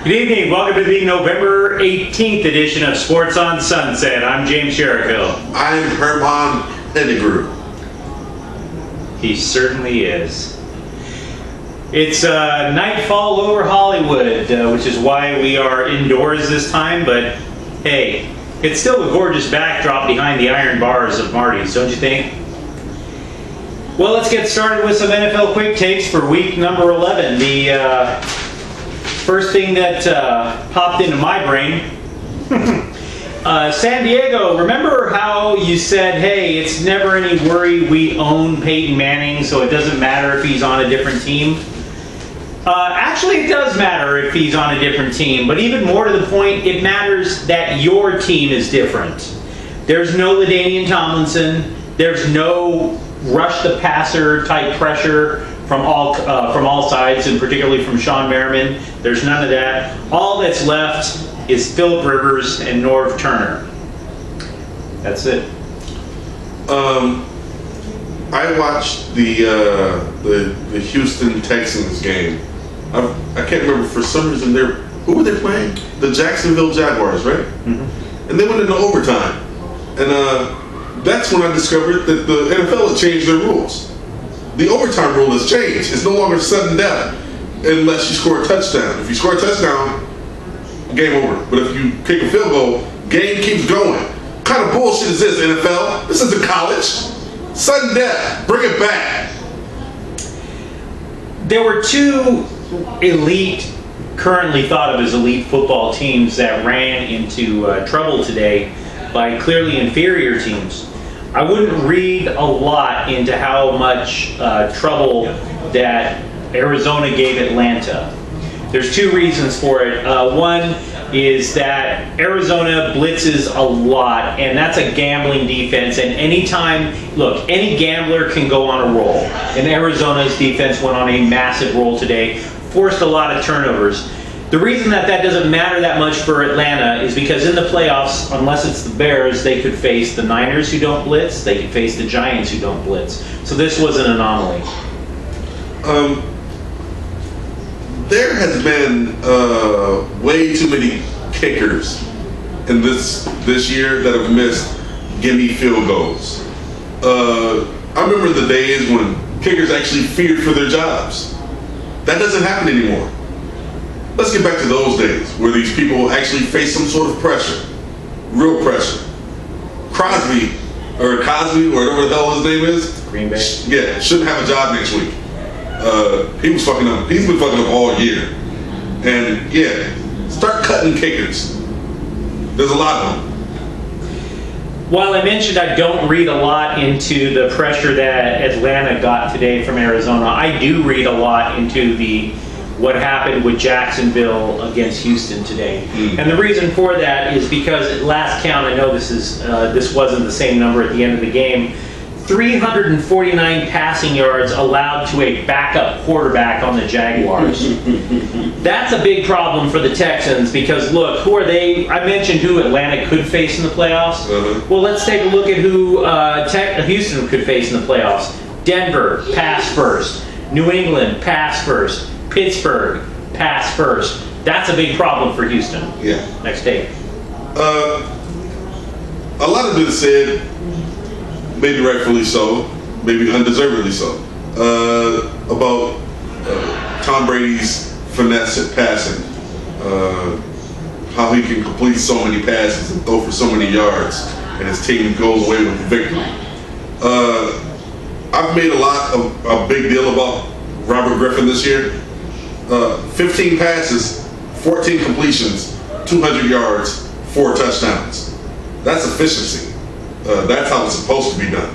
Good evening. Welcome to the November 18th edition of Sports on Sunset. I'm James Jericho. I'm Herman Pettigrew. He certainly is. It's nightfall over Hollywood, which is why we are indoors this time, but hey, it's still a gorgeous backdrop behind the iron bars of Marty's, don't you think? Well, let's get started with some NFL quick takes for week number 11. The first thing that popped into my brain, San Diego, remember how you said, hey, it's never any worry, we own Peyton Manning, so it doesn't matter if he's on a different team? Actually, it does matter if he's on a different team, but even more to the point, it matters that your team is different. There's no LaDainian Tomlinson, there's no rush the passer type pressure from all sides, and particularly from Sean Merriman. There's none of that. All that's left is Phillip Rivers and Norv Turner. That's it. I watched the Houston Texans game. I can't remember, for some reason, who were they playing? The Jacksonville Jaguars, right? Mm-hmm. And they went into overtime. And that's when I discovered that the NFL had changed their rules. The overtime rule has changed. It's no longer sudden death unless you score a touchdown. If you score a touchdown, game over. But if you kick a field goal, game keeps going. What kind of bullshit is this, NFL? This isn't college. Sudden death. Bring it back. There were two elite, currently thought of as elite football teams that ran into trouble today by clearly inferior teams. I wouldn't read a lot into how much trouble that Arizona gave Atlanta. There's two reasons for it. One is that Arizona blitzes a lot, and that's a gambling defense. And anytime, look, any gambler can go on a roll. And Arizona's defense went on a massive roll today, forced a lot of turnovers. The reason that doesn't matter that much for Atlanta is because in the playoffs, unless it's the Bears, they could face the Niners who don't blitz, they could face the Giants who don't blitz. So this was an anomaly. There has been way too many kickers in this year that have missed gimme field goals. I remember the days when kickers actually feared for their jobs. That doesn't happen anymore. Let's get back to those days where these people actually face some sort of pressure, real pressure. Cosby, or whatever the hell his name is, Green Bay. Yeah, shouldn't have a job next week. He was fucking up. He's been fucking up all year. And yeah, start cutting kickers. There's a lot of them. While I mentioned I don't read a lot into the pressure that Atlanta got today from Arizona, I do read a lot into what happened with Jacksonville against Houston today. And the reason for that is because at last count, I know this wasn't the same number at the end of the game, 349 passing yards allowed to a backup quarterback on the Jaguars. That's a big problem for the Texans because, look, who are they? I mentioned who Atlanta could face in the playoffs. Well, let's take a look at who Houston could face in the playoffs. Denver, pass first. New England, pass first. Pittsburgh, pass first. That's a big problem for Houston. Yeah. Next take. A lot of it is said, maybe rightfully so, maybe undeservedly so, about Tom Brady's finesse at passing, how he can complete so many passes and throw for so many yards, and his team goes away with the victory. I've made a big deal about Robert Griffin this year. 15 passes, 14 completions, 200 yards, 4 touchdowns. That's efficiency. That's how it's supposed to be done.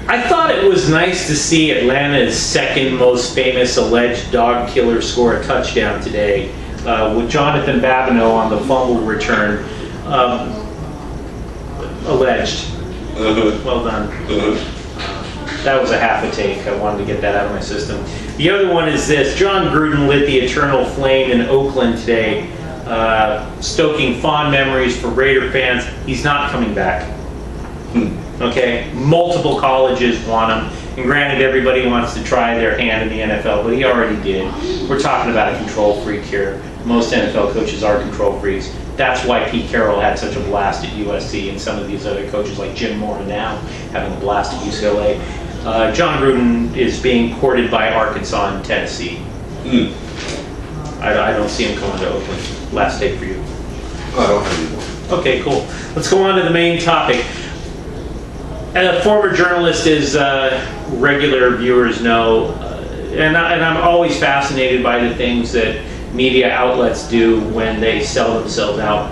I thought it was nice to see Atlanta's second most famous alleged dog killer score a touchdown today with Jonathan Babineau on the fumble return. Alleged. Well done. That was a half a take. I wanted to get that out of my system. The other one is this. John Gruden lit the eternal flame in Oakland today, stoking fond memories for Raider fans. He's not coming back. Okay? Multiple colleges want him. And granted, everybody wants to try their hand in the NFL, but he already did. We're talking about a control freak here. Most NFL coaches are control freaks. That's why Pete Carroll had such a blast at USC, and some of these other coaches like Jim Mora now having a blast at UCLA. John Gruden is being courted by Arkansas and Tennessee. I don't see him coming to Oakland. Last take for you. I don't have any more. Okay, cool. Let's go on to the main topic. A former journalist, as regular viewers know, and I'm always fascinated by the things that media outlets do when they sell themselves out.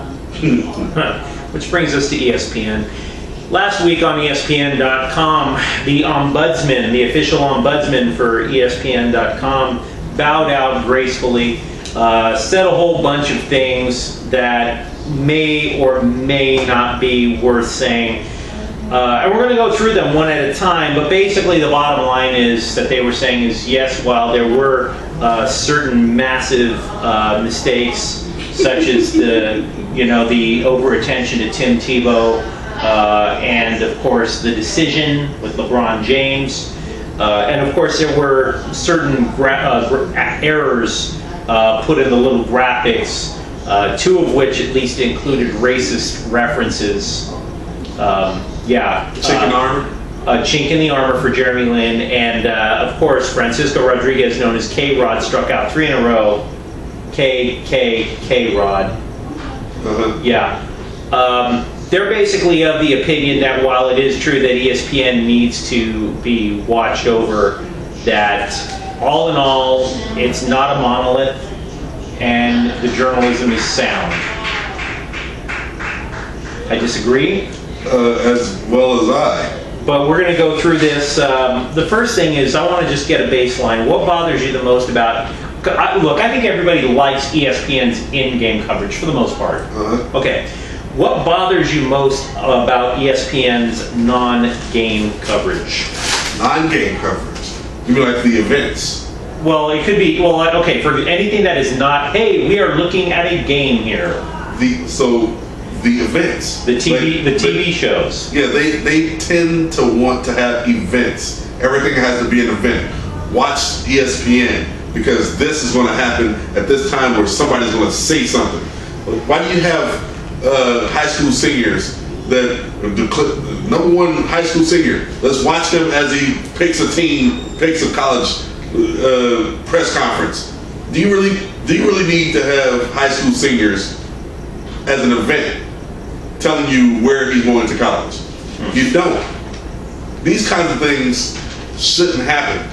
Which brings us to ESPN. Last week on ESPN.com, the ombudsman, the official ombudsman for ESPN.com, bowed out gracefully, said a whole bunch of things that may or may not be worth saying. And we're going to go through them one at a time, but basically the bottom line is that they were saying is, yes, while there were certain massive mistakes, such as the over-attention to Tim Tebow, and of course the decision with LeBron James, and of course there were certain errors put in the little graphics, two of which at least included racist references. Chicken armor? A chink in the armor for Jeremy Lin, and of course Francisco Rodriguez, known as K-Rod, struck out 3 in a row. K-Rod. They're basically of the opinion that while it is true that ESPN needs to be watched over, that all in all, it's not a monolith, and the journalism is sound. I disagree. As well as I. But we're going to go through this. The first thing is I want to just get a baseline. What bothers you the most about... Look, I think everybody likes ESPN's in-game coverage for the most part. Okay. What bothers you most about ESPN's non-game coverage? Non-game coverage? You mean like the events? Well, it could be... Well, okay, for anything that is not, hey, we are looking at a game here. The events. The TV shows. Yeah, they tend to want to have events. Everything has to be an event. Watch ESPN because this is going to happen at this time where somebody's going to say something. Why do you have high school seniors that the number one high school senior? Let's watch him as he picks a team, picks a college press conference. Do you really need to have high school seniors as an event telling you where he's going to college? You don't. These kinds of things shouldn't happen.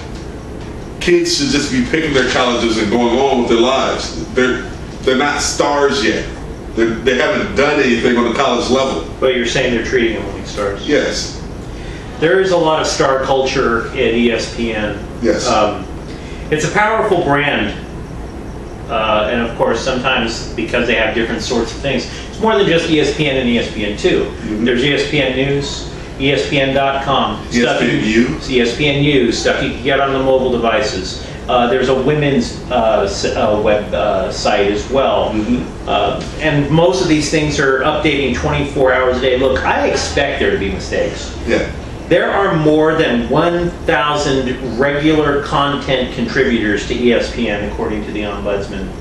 Kids should just be picking their colleges and going on with their lives. They're not stars yet. They haven't done anything on the college level. But you're saying they're treating them like stars. Yes. There is a lot of star culture at ESPN. Yes. It's a powerful brand. And of course, sometimes because they have different sorts of things, it's more than just ESPN and ESPN2. There's ESPN News, ESPN.com, ESPNU, stuff you can get on the mobile devices. There's a women's web site as well. And most of these things are updating 24 hours a day. Look, I expect there to be mistakes. Yeah. There are more than 1,000 regular content contributors to ESPN, according to the Ombudsman.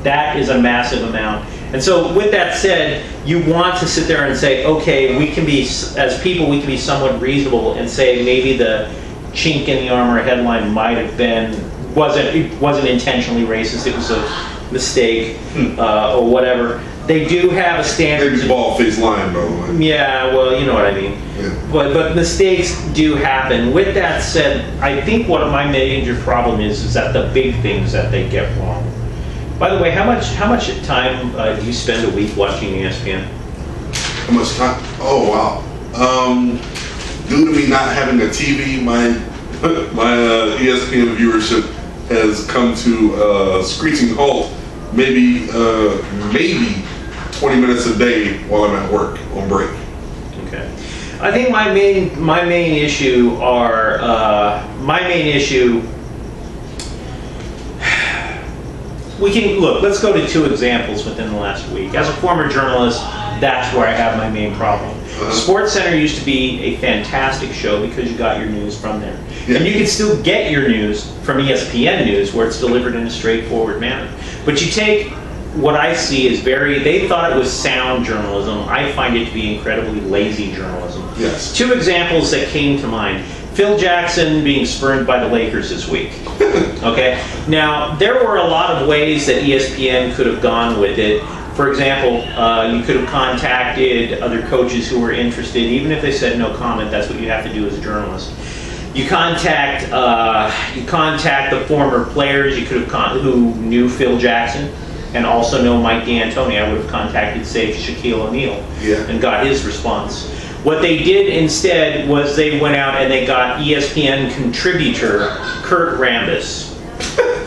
That is a massive amount. And so with that said, you want to sit there and say, okay, we can be, as people, we can be somewhat reasonable and say maybe the chink in the armor headline might have been, it wasn't intentionally racist, it was a mistake or whatever. They do have a standard. Maybe bald-faced lying, by the way. Yeah, well, you know what I mean. Yeah. But mistakes do happen. With that said, I think what my major problem is that the big things that they get wrong. By the way, how much time do you spend a week watching ESPN? How much time? Oh wow. Due to me not having a TV, my ESPN viewership has come to a screeching halt. Maybe 20 minutes a day while I'm at work on break. Okay. I think my main issue we can look. Let's go to 2 examples within the last week. As a former journalist, that's where I have my main problem. SportsCenter used to be a fantastic show because you got your news from there. Yeah. And you can still get your news from ESPN News, where it's delivered in a straightforward manner. But you take what I see is they thought it was sound journalism. I find it to be incredibly lazy journalism. Yes. Two examples that came to mind. Phil Jackson being spurned by the Lakers this week. Okay? Now, there were a lot of ways that ESPN could have gone with it. For example, you could have contacted other coaches who were interested. Even if they said no comment, that's what you have to do as a journalist. You contact the former players who knew Phil Jackson and also know Mike D'Antoni. I would have contacted, say, Shaquille O'Neal and got his response. What they did instead was they went out and they got ESPN contributor Kurt Rambis,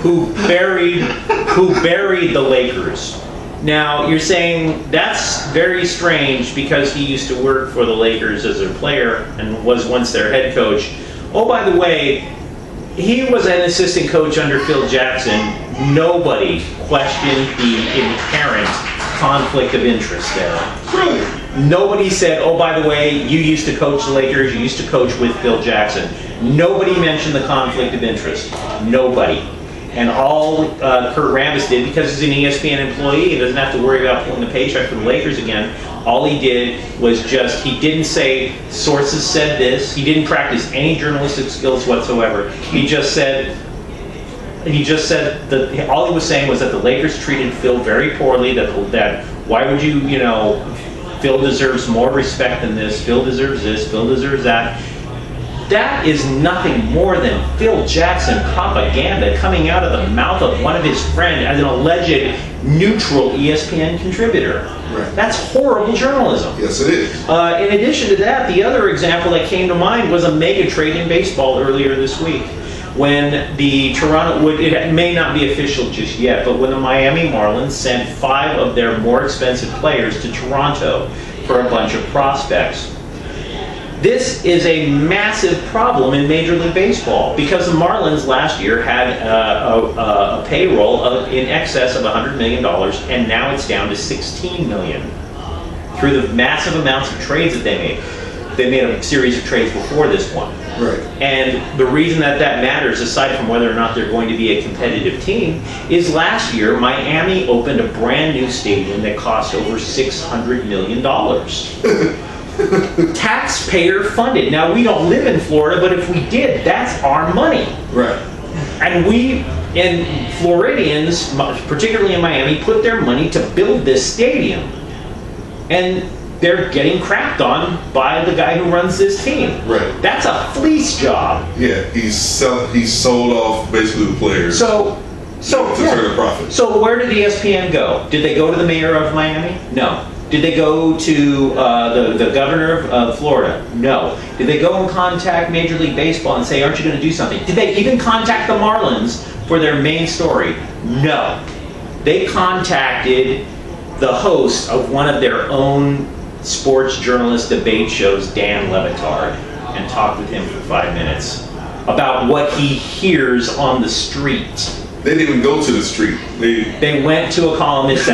who buried the Lakers. Now, you're saying that's very strange because he used to work for the Lakers as their player and was once their head coach. Oh, by the way, he was an assistant coach under Phil Jackson. Nobody questioned the inherent conflict of interest there. Really? Nobody said, oh, by the way, you used to coach the Lakers, you used to coach with Phil Jackson. Nobody mentioned the conflict of interest. Nobody. And all Kurt Rambis did, because he's an ESPN employee, he doesn't have to worry about pulling the paycheck for the Lakers again. All he did was he didn't say sources said this. He didn't practice any journalistic skills whatsoever. He just said that all he was saying was that the Lakers treated Phil very poorly. That why would you Phil deserves more respect than this. Phil deserves this. Phil deserves that. That is nothing more than Phil Jackson propaganda coming out of the mouth of one of his friends as an alleged neutral ESPN contributor. Right. That's horrible journalism. Yes, it is. In addition to that, the other example that came to mind was a mega trade in baseball earlier this week, when the it may not be official just yet, but when the Miami Marlins sent 5 of their more expensive players to Toronto for a bunch of prospects. This is a massive problem in Major League Baseball because the Marlins last year had a payroll in excess of $100 million, and now it's down to $16 million through the massive amounts of trades that they made. They made a series of trades before this one. Right. And the reason that matters, aside from whether or not they're going to be a competitive team, is last year Miami opened a brand new stadium that cost over $600 million. Taxpayer funded. Now, we don't live in Florida, but if we did, that's our money. Right. And Floridians, particularly in Miami, put their money to build this stadium. And they're getting crapped on by the guy who runs this team. Right. That's a fleece job. Yeah, he's sold off basically the players. To turn a profit. So where did ESPN go? Did they go to the mayor of Miami? No. Did they go to the governor of Florida? No. Did they go and contact Major League Baseball and say, aren't you going to do something? Did they even contact the Marlins for their main story? No. They contacted the host of one of their own sports journalist debate shows, Dan Le Batard, and talked with him for 5 minutes about what he hears on the street. They didn't even go to the street. They went to a columnist so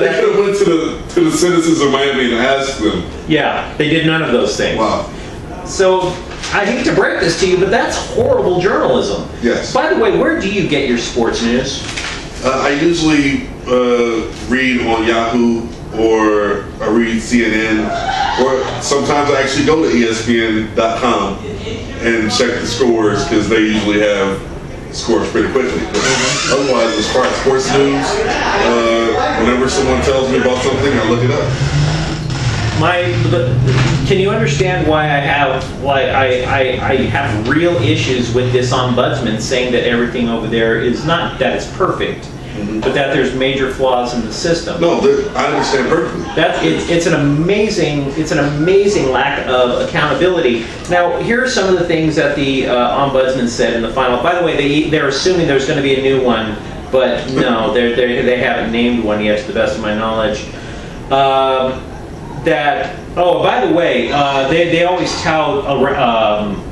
they could have went to the citizens of Miami and asked them. Yeah, they did none of those things. Wow. So I hate to break this to you, but that's horrible journalism. Yes. By the way, where do you get your sports news? I usually read on Yahoo, or I read CNN, or sometimes I actually go to ESPN.com and check the scores because they usually have scores pretty quickly. But otherwise, as far as sports news, whenever someone tells me about something, I look it up. Can you understand why I have real issues with this ombudsman saying that everything over there is not that it's perfect, but that there's major flaws in the system? No, I understand perfectly. It's an amazing lack of accountability. Now, here are some of the things that the ombudsman said in the final. By the way, they're assuming there's going to be a new one, but no, they haven't named one yet, to the best of my knowledge. By the way, they always tout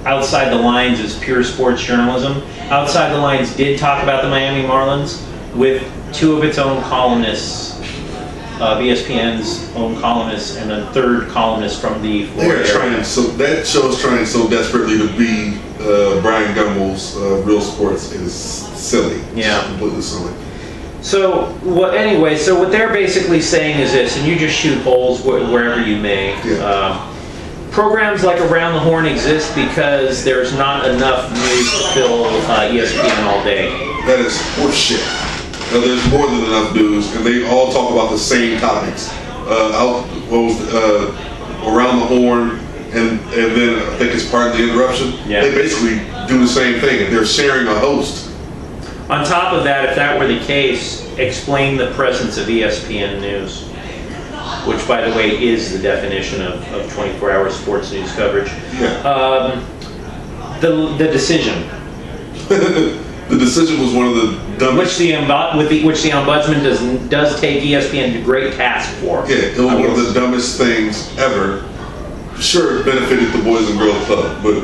Outside the Lines as pure sports journalism. Outside the Lines did talk about the Miami Marlins with 2 of its own columnists of ESPN's own columnists and a third columnist from the Florida area. That show's trying so desperately to be Brian Gumbel's Real Sports is silly. Yeah. It's completely silly. So what they're basically saying is this, and you just shoot holes wherever you may. Yeah. Programs like Around the Horn exist because there's not enough news to fill ESPN all day. That is horseshit. There's more than enough news, and they all talk about the same topics. Around the Horn, and then I think it's part of the interruption. Yeah. They basically do the same thing, and they're sharing a host. On top of that, if that were the case, explain the presence of ESPN News, which, by the way, is the definition of 24-hour sports news coverage. Yeah. The decision. The decision was one of the dumbest. Which the ombudsman does take ESPN to great task for. Yeah, it was one of the dumbest things ever. Sure, it benefited the Boys and Girls Club, but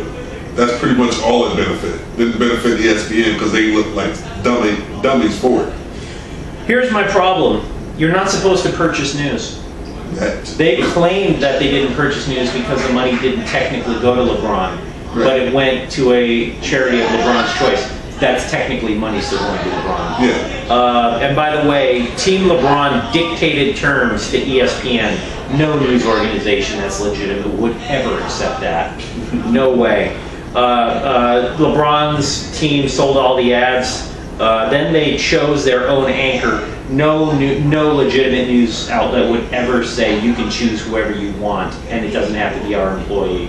that's pretty much all it benefited. Didn't benefit ESPN because they looked like dummies for it. Here's my problem. You're not supposed to purchase news. They claimed that they didn't purchase news because the money didn't technically go to LeBron, but it went to a charity of LeBron's choice. That's technically money still going to LeBron. Yeah. And by the way, Team LeBron dictated terms to ESPN. No news organization that's legitimate would ever accept that. No way. LeBron's team sold all the ads. Then they chose their own anchor. No legitimate news outlet would ever say you can choose whoever you want, and it doesn't have to be our employee.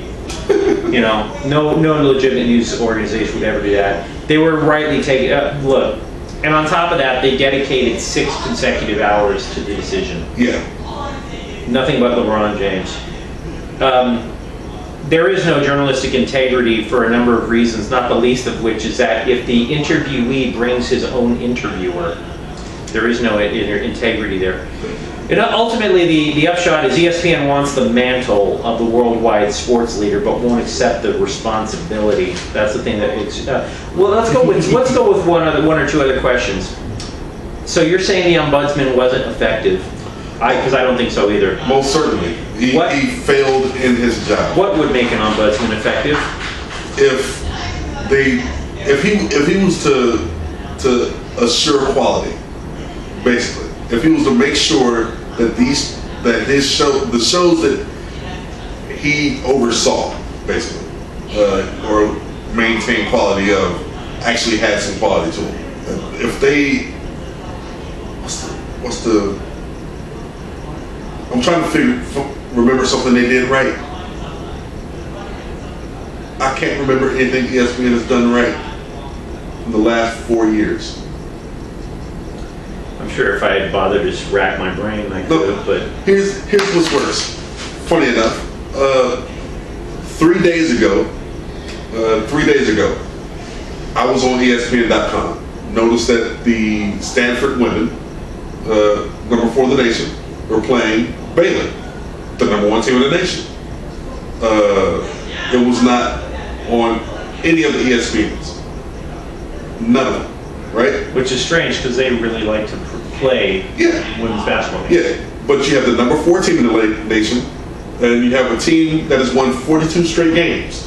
No legitimate news organization would ever do that. They were rightly taking look, and on top of that, they dedicated 6 consecutive hours to the decision. Yeah. Nothing but LeBron James. There is no journalistic integrity for a number of reasons, not the least of which is that if the interviewee brings his own interviewer, there is no integrity there. And ultimately, the upshot is ESPN wants the mantle of the worldwide sports leader, but won't accept the responsibility. That's the thing that. Well, let's go with one or two other questions. So you're saying the ombudsman wasn't effective? Because I don't think so either. Most certainly, he failed in his job. What would make an ombudsman effective? If he was to assure quality, basically, if he was to make sure that the shows that he oversaw, basically, or maintained quality of, actually had some quality to them. If they, what's the I'm trying to remember something they did right. I can't remember anything ESPN has done right in the last 4 years. I'm sure if I had bothered to rack my brain, I could have, but... Here's what's worse. Funny enough, 3 days ago, I was on ESPN.com. Noticed that the Stanford women, number 4 in the nation, were playing Baylor, the number 1 team in the nation. It was not on any of the ESPNs. None of them, right? Which is strange because they really like to play women's basketball games. Yeah, but you have the number 4 team in the nation, and you have a team that has won 42 straight games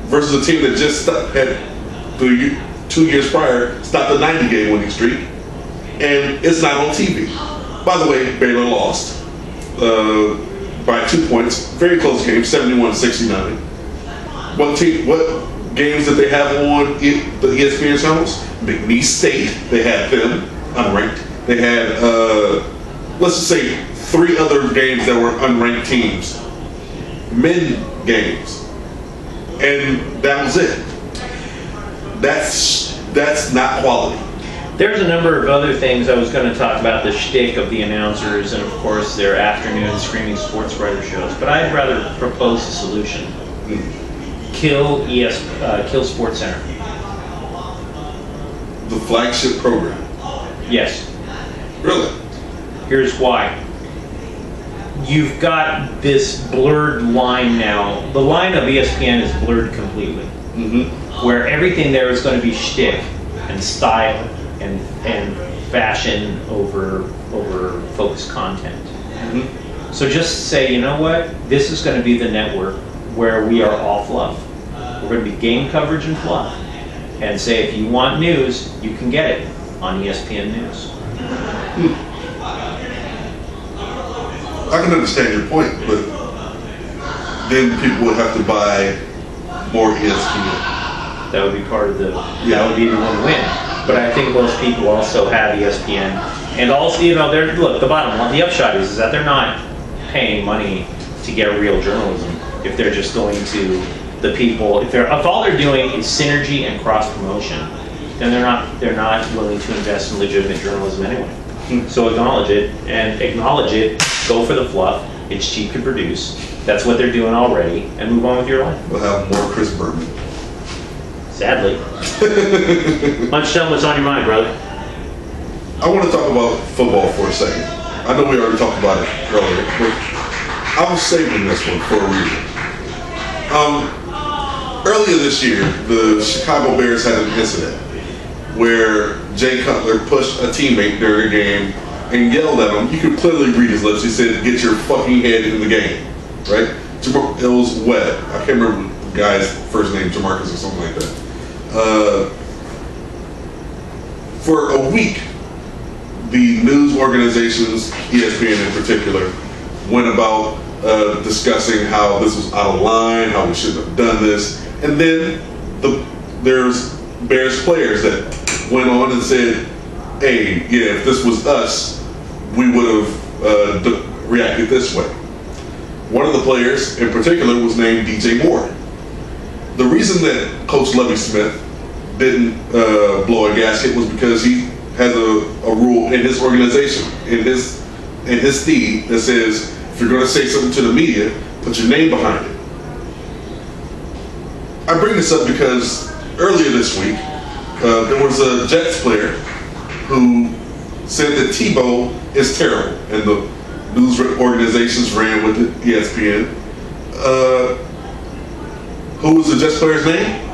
versus a team that just had 2 years prior stopped a 90-game winning streak, and it's not on TV. By the way, Baylor lost by 2 points. Very close game, 71-69. What games did they have on the ESPN channels? McNeese State, they had them unranked. They had, let's just say, 3 other games that were unranked teams. Men games. And that was it. That's not quality. There's a number of other things I was going to talk about, the shtick of the announcers and, of course, their afternoon screaming sports writer shows. But I'd rather propose a solution. Kill Sports Center. The flagship program. Yes. Really? Here's why. You've got this blurred line now. The line of ESPN is blurred completely. Where everything there is going to be shtick and style and fashion over focused content. Mm-hmm. So just say, you know what, this is going to be the network where we are all fluff. We're going to be game coverage and fluff. And say if you want news, you can get it on ESPN News. I can understand your point, but then people would have to buy more ESPN. That would be part of that would be the win-win. But I think most people also have ESPN. And also, look, the bottom line, the upshot is that they're not paying money to get real journalism if they're just going to the people. If all they're doing is synergy and cross-promotion, then they're not willing to invest in legitimate journalism anyway. So acknowledge it, go for the fluff, it's cheap to produce, that's what they're doing already, and move on with your life. We'll have more Chris Berman. Sadly. Lunch, tell me what's on your mind, brother. I want to talk about football for a second. I know we already talked about it earlier, but I was saving this one for a reason. Earlier this year, the Chicago Bears had an incident where Jay Cutler pushed a teammate during a game and yelled at him. You could clearly read his lips. He said, "Get your fucking head in the game," right? It was Webb. I can't remember the guy's first name, Jamarcus or something like that. For a week, the news organizations, ESPN in particular, went about discussing how this was out of line, how we shouldn't have done this. And then there's Bears players that went on and said, hey, yeah, if this was us, we would have reacted this way. One of the players in particular was named DJ Moore. The reason that Coach Lovie Smith didn't blow a gasket was because he has a rule in his organization, in his steed, that says if you're going to say something to the media, put your name behind it. I bring this up because earlier this week, there was a Jets player who said that Tebow is terrible, and the news organizations ran with it, ESPN. Who was the Jets player's name?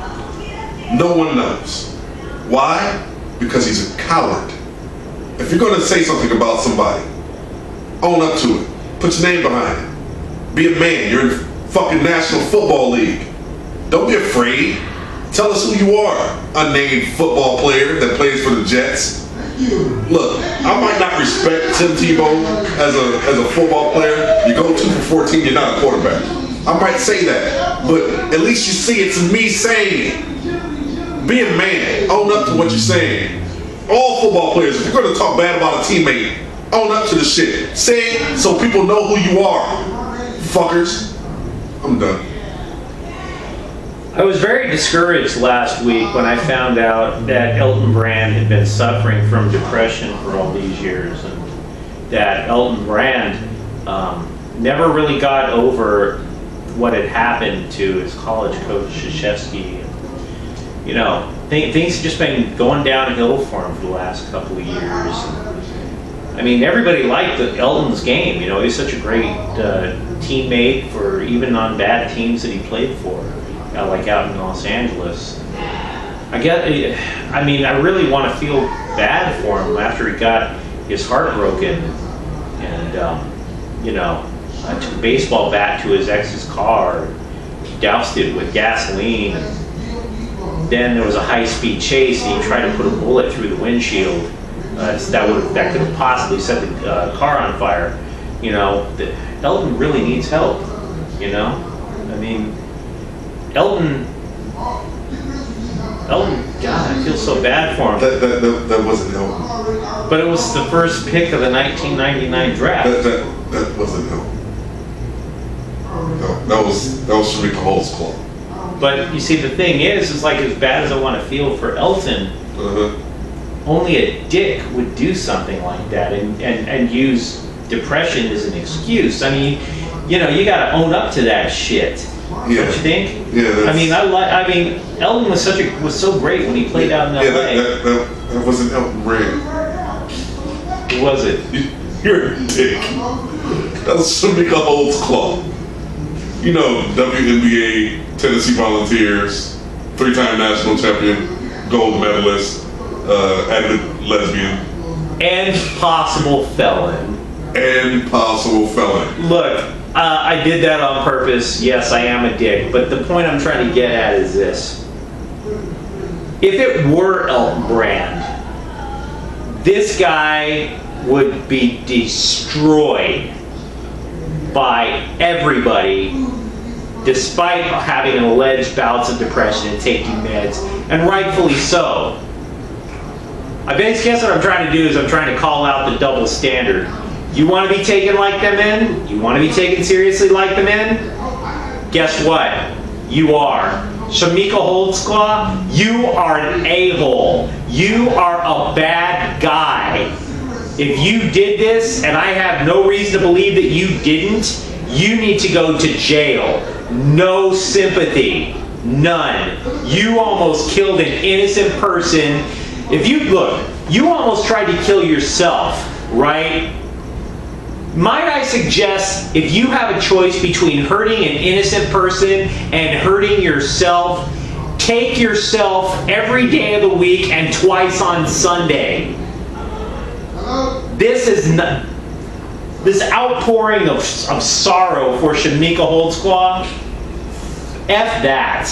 No one knows. Why? Because he's a coward. If you're going to say something about somebody, own up to it. Put your name behind it. Be a man. You're in the fucking National Football League. Don't be afraid. Tell us who you are. Unnamed football player that plays for the Jets. Look, I might not respect Tim Tebow as a football player. You go 2 for 14, you're not a quarterback. I might say that, but at least you see it's me saying it. Be a man. Own up to what you're saying. All football players, if you're going to talk bad about a teammate, own up to the shit. Say it so people know who you are. Fuckers. I'm done. I was very discouraged last week when I found out that Elton Brand had been suffering from depression for all these years, and that Elton Brand never really got over what had happened to his college coach, Krzyzewski. You know, things have just been going downhill for him for the last couple of years. I mean, everybody liked Elton's game. You know, he's such a great teammate for even on bad teams that he played for, like out in Los Angeles. I mean, I really want to feel bad for him after he got his heart broken, and you know, took a baseball bat to his ex's car, doused it with gasoline, and then there was a high-speed chase, and he tried to put a bullet through the windshield. That could have possibly set the car on fire. You know, Elton really needs help. You know, I mean, Elton. God, I feel so bad for him. That wasn't Elton. But it was the first pick of the 1999 draft. That wasn't Elton. No, that was Chamique Holdsclaw. But you see, the thing is like, as bad as I want to feel for Elton, only a dick would do something like that and use depression as an excuse. I mean, you know, you got to own up to that shit. Yeah. Don't you think? Yeah. I mean, Elton was so great when he played out in LA. Yeah, that wasn't Elton Brand. Who was it? You're a dick. That was Chamique Holdsclaw. You know, WNBA, Tennessee Volunteers, 3-time national champion, gold medalist, and lesbian. And possible felon. And possible felon. Look, I did that on purpose. Yes, I am a dick. But the point I'm trying to get at is this. If it were Elton Brand, this guy would be destroyed by everybody, despite having alleged bouts of depression and taking meds, and rightfully so. I guess what I'm trying to do is I'm trying to call out the double standard. You want to be taken like the men? You want to be taken seriously like the men? Guess what? You are. Chamique Holdsclaw, you are an a-hole. You are a bad guy. If you did this, and I have no reason to believe that you didn't, you need to go to jail. No sympathy. None. You almost killed an innocent person. If you, look, you almost tried to kill yourself, right? Might I suggest, if you have a choice between hurting an innocent person and hurting yourself, take yourself every day of the week and twice on Sunday. This is not, this outpouring of sorrow for Chamique Holdsclaw, F that.